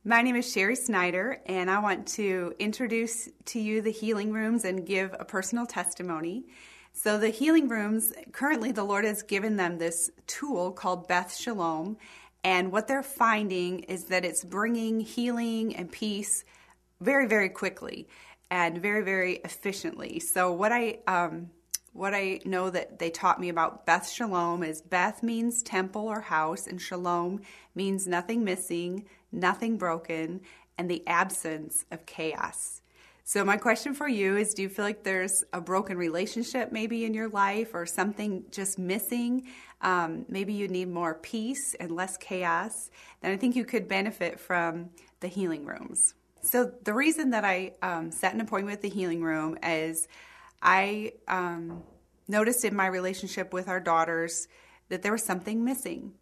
My name is Sherry Snyder, and I want to introduce to you the Healing Rooms and give a personal testimony. So the Healing Rooms, currently the Lord has given them this tool called Beth Shalom, and what they're finding is that it's bringing healing and peace very, very quickly and very, very efficiently. So what I know that they taught me about Beth Shalom is Beth means temple or house, and Shalom means nothing missing, nothing broken, and the absence of chaos. So my question for you is, do you feel like there's a broken relationship maybe in your life or something just missing? Maybe you need more peace and less chaos. Then I think you could benefit from the Healing Rooms. So the reason that I set an appointment with the Healing Room is I noticed in my relationship with our daughters that there was something missing.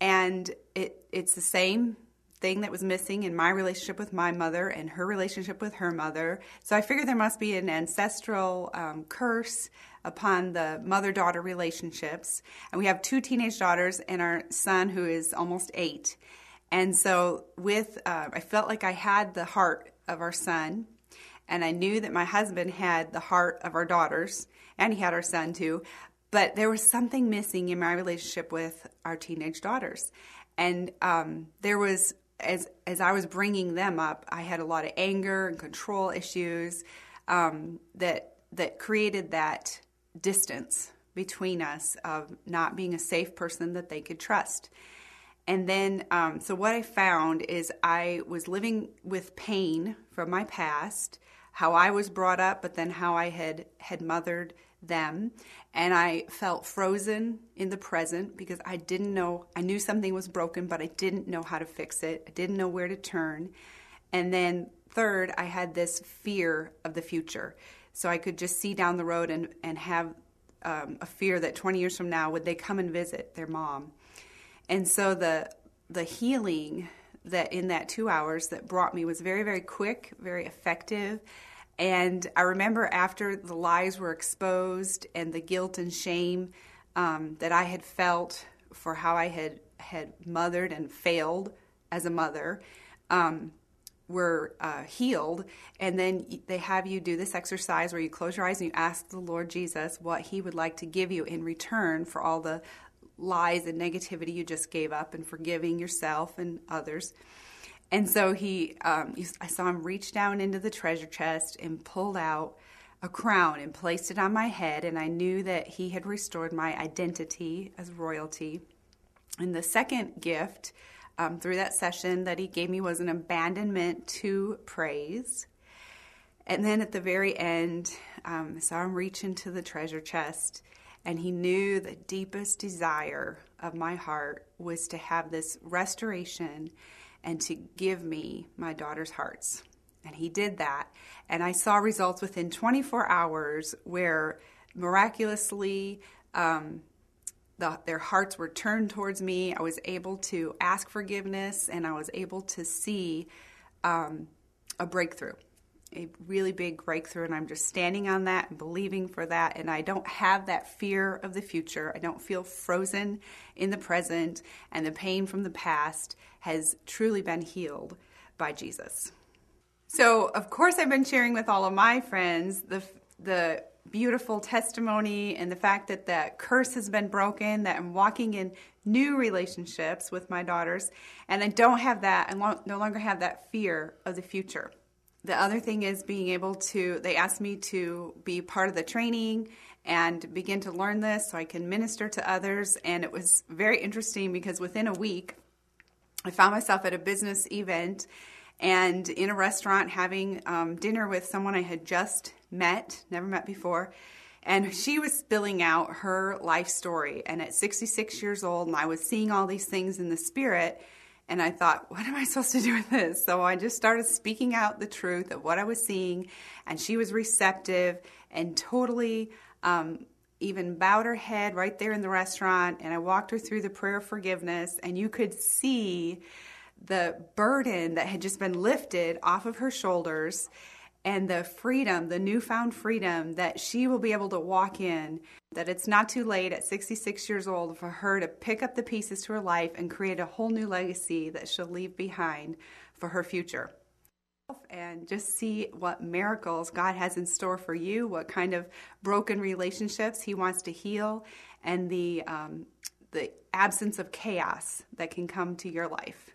And it's the same thing that was missing in my relationship with my mother and her relationship with her mother. So I figured there must be an ancestral curse upon the mother-daughter relationships. And we have 2 teenage daughters and our son who is almost 8. And so I felt like I had the heart of our son, and I knew that my husband had the heart of our daughters, and he had our son too. But there was something missing in my relationship with our teenage daughters. And there was, as I was bringing them up, I had a lot of anger and control issues that created that distance between us of not being a safe person that they could trust. And then, so what I found is I was living with pain from my past, how I was brought up, but then how I had mothered them. And I felt frozen in the present because I didn't know, I knew something was broken, but I didn't know how to fix it. I didn't know where to turn. And then third, I had this fear of the future. So I could just see down the road and have a fear that 20 years from now, would they come and visit their mom? And so the healing that in that 2 hours that brought me was very, very quick, very effective. And I remember after the lies were exposed and the guilt and shame that I had felt for how I had mothered and failed as a mother were healed. And then they have you do this exercise where you close your eyes and you ask the Lord Jesus what he would like to give you in return for all the lies and negativity you just gave up and forgiving yourself and others. And so I saw him reach down into the treasure chest and pulled out a crown and placed it on my head. And I knew that he had restored my identity as royalty. And the second gift through that session that he gave me was an abandonment to praise. And then at the very end, I saw him reach into the treasure chest. And he knew the deepest desire of my heart was to have this restoration and to give me my daughter's hearts. And he did that. And I saw results within 24 hours where miraculously their hearts were turned towards me. I was able to ask forgiveness, and I was able to see a breakthrough. A really big breakthrough, and I'm just standing on that and believing for that, and I don't have that fear of the future. I don't feel frozen in the present, and the pain from the past has truly been healed by Jesus. So, of course, I've been sharing with all of my friends the beautiful testimony and the fact that that curse has been broken, that I'm walking in new relationships with my daughters, and I don't have that, I no longer have that fear of the future. The other thing is being able to, they asked me to be part of the training and begin to learn this so I can minister to others. And it was very interesting because within a week, I found myself at a business event and in a restaurant having dinner with someone I had just met, never met before. And she was spilling out her life story. And at 66 years old, and I was seeing all these things in the spirit, and I thought, what am I supposed to do with this? So I just started speaking out the truth of what I was seeing, and she was receptive and totally even bowed her head right there in the restaurant, and I walked her through the prayer of forgiveness, and you could see the burden that had just been lifted off of her shoulders. and the freedom, the newfound freedom that she will be able to walk in, that it's not too late at 66 years old for her to pick up the pieces to her life and create a whole new legacy that she'll leave behind for her future. And just see what miracles God has in store for you, what kind of broken relationships He wants to heal, and the absence of chaos that can come to your life.